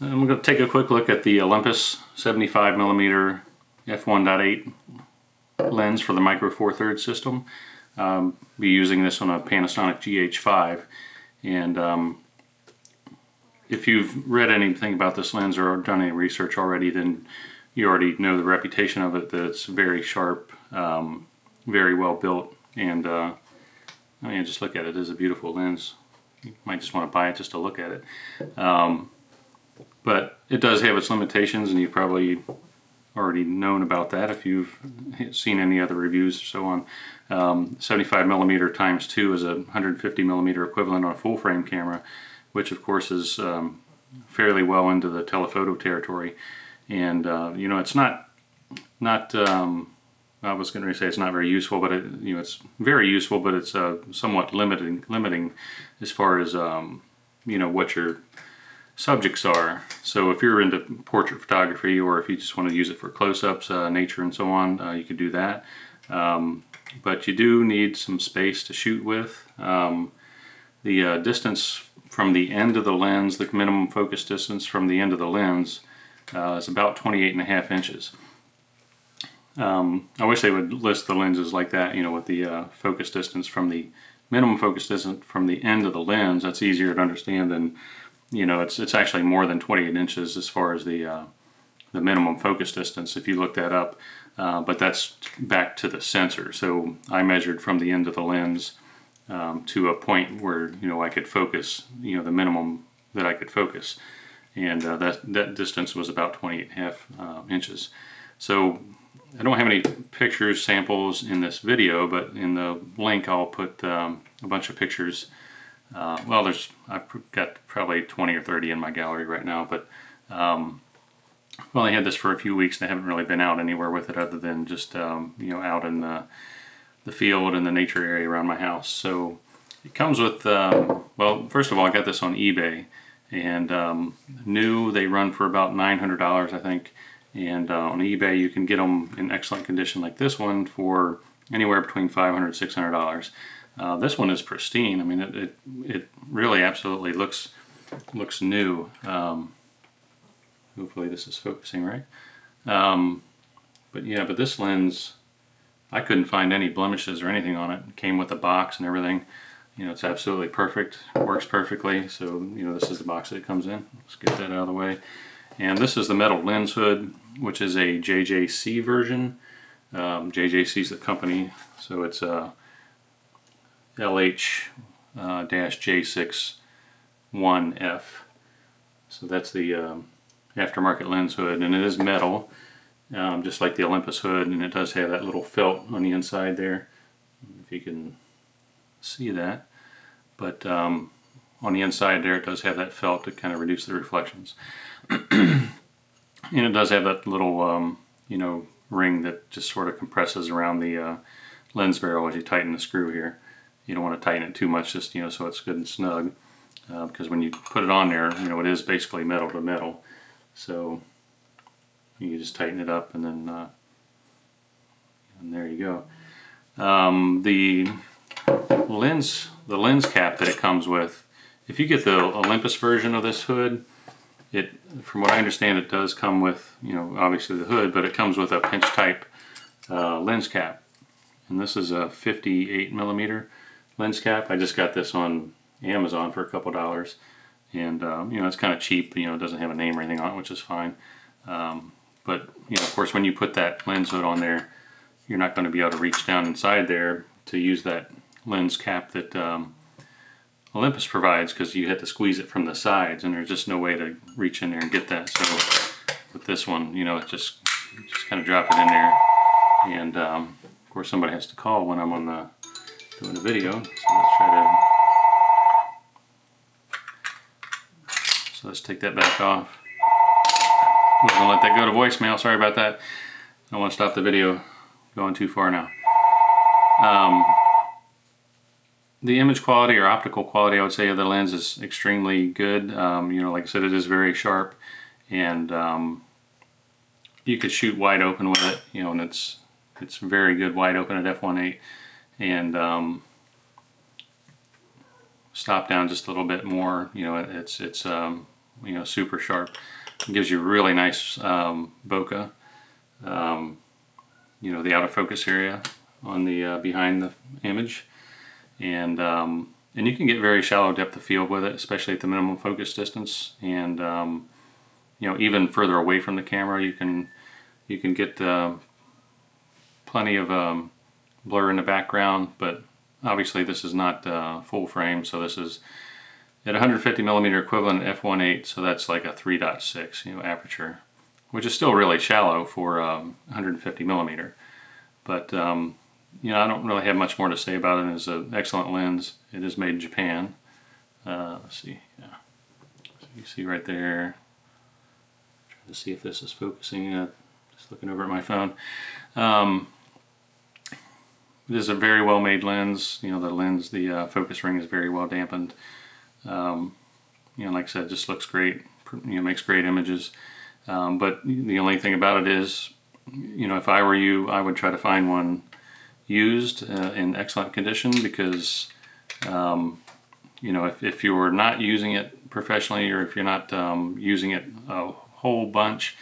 I'm going to take a quick look at the Olympus 75mm f1.8 lens for the micro four thirds system. Be using this on a Panasonic GH5, and if you've read anything about this lens or done any research already, then you already know the reputation of it, that it's very sharp, very well built, and I mean, just look at it. It is a beautiful lens. You might just want to buy it just to look at it. But it does have its limitations, and you've probably already known about that if you've seen any other reviews or so on. 75mm times 2 is a 150mm equivalent on a full frame camera, which of course is fairly well into the telephoto territory. And you know, it's not I was going to say it's not very useful, but you know, it's very useful, but it's somewhat limiting as far as you know, what your subjects are. So if you're into portrait photography, or if you just want to use it for close-ups, nature and so on, you could do that. But you do need some space to shoot with. The distance from the end of the lens, the minimum focus distance from the end of the lens, is about 28.5 inches. I wish they would list the lenses like that, you know, with the focus distance from the minimum focus distance from the end of the lens. That's easier to understand than, you know, it's actually more than 28 inches as far as the minimum focus distance if you look that up, but that's back to the sensor. So I measured from the end of the lens to a point where, you know, I could focus, you know, the minimum that I could focus, and that distance was about 28.5 inches. So I don't have any pictures samples in this video, but in the link I'll put a bunch of pictures. Well, I've got probably 20 or 30 in my gallery right now, but well, I had this for a few weeks and I haven't really been out anywhere with it other than just you know, out in the field and the nature area around my house. So it comes with well, first of all, I got this on eBay, and new, they run for about $900, I think. And on eBay you can get them in excellent condition like this one for anywhere between $500 and $600. This one is pristine. I mean, it really absolutely looks new. Hopefully this is focusing right. But yeah, but this lens, I couldn't find any blemishes or anything on it. It came with a box and everything. You know, it's absolutely perfect. It works perfectly. So, you know, this is the box that it comes in. Let's get that out of the way. And this is the metal lens hood, which is a JJC version. JJC is the company, so it's a LH-J61F. So that's the aftermarket lens hood, and it is metal, just like the Olympus hood, and it does have that little felt on the inside there, if you can see that. But on the inside there, it does have that felt to kind of reduce the reflections. And it does have that little you know, ring that just sort of compresses around the lens barrel as you tighten the screw here. You don't want to tighten it too much, just, you know, so it's good and snug, because when you put it on there, you know, it is basically metal to metal. So you just tighten it up, and then and there you go. The lens cap that it comes with, if you get the Olympus version of this hood, from what I understand, it does come with, you know, obviously the hood, but it comes with a pinch type lens cap. And this is a 58mm lens cap. I just got this on Amazon for a couple dollars, and you know, it's kind of cheap. You know, it doesn't have a name or anything on it, which is fine. But you know, of course, when you put that lens hood on there, you're not going to be able to reach down inside there to use that lens cap that Olympus provides, because you have to squeeze it from the sides, and there's just no way to reach in there and get that. So with this one, you know, it just kind of drop it in there, and of course somebody has to call when I'm on doing a video. So let's take that back off. We're gonna let that go to voicemail. Sorry about that. I don't want to stop the video going too far now. The image quality or optical quality, I would say, of the lens is extremely good. You know, like I said, it is very sharp, and you could shoot wide open with it. You know, and it's very good wide open at f1.8, and stop down just a little bit more. You know, it's super sharp. It gives you really nice bokeh. The autofocus area on the behind the image, and you can get very shallow depth of field with it, especially at the minimum focus distance, and even further away from the camera you can get plenty of blur in the background. But obviously this is not full frame, so this is at 150mm equivalent f1.8, so that's like a 3.6 aperture, which is still really shallow for 150mm. But I don't really have much more to say about it. It's an excellent lens. It is made in Japan. Let's see, yeah. So you see right there. Trying to see if this is focusing. Just looking over at my phone. It is a very well made lens. The focus ring is very well dampened. Like I said, it just looks great. Makes great images. But the only thing about it is, if I were you, I would try to find one used in excellent condition, because if you're not using it professionally, or if you're not using it a whole bunch,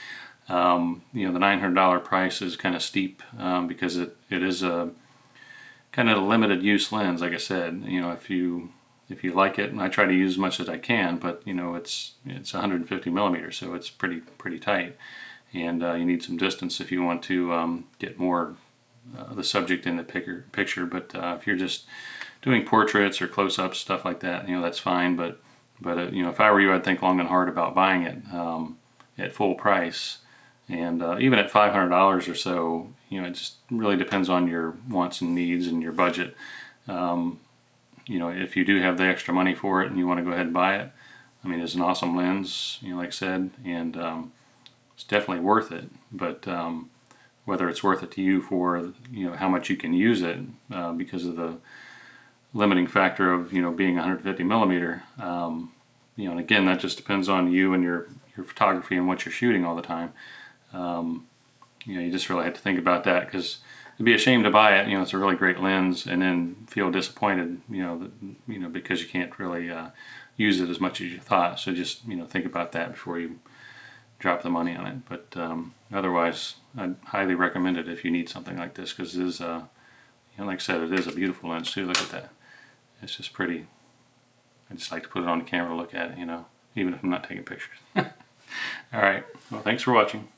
the $900 price is kind of steep, because it is a kind of a limited use lens. Like I said, if you like it, and I try to use as much as I can, but it's 150mm, so it's pretty tight, and you need some distance if you want to get more the subject in the picture. But if you're just doing portraits or close-ups, stuff like that, that's fine. But if I were you, I'd think long and hard about buying it at full price, and even at $500 or so. It just really depends on your wants and needs and your budget. If you do have the extra money for it and you want to go ahead and buy it, I mean, it's an awesome lens, like I said, and it's definitely worth it. But whether it's worth it to you for how much you can use it, because of the limiting factor of being 150mm, and again, that just depends on you and your photography and what you're shooting all the time. You just really have to think about that, because it'd be a shame to buy it. It's a really great lens, and then feel disappointed, because you can't really use it as much as you thought. So just think about that before you drop the money on it. But otherwise, I'd highly recommend it if you need something like this, because it is, like I said, it is a beautiful lens too. Look at that. It's just pretty. I just like to put it on the camera to look at it, even if I'm not taking pictures. All right. Well, thanks for watching.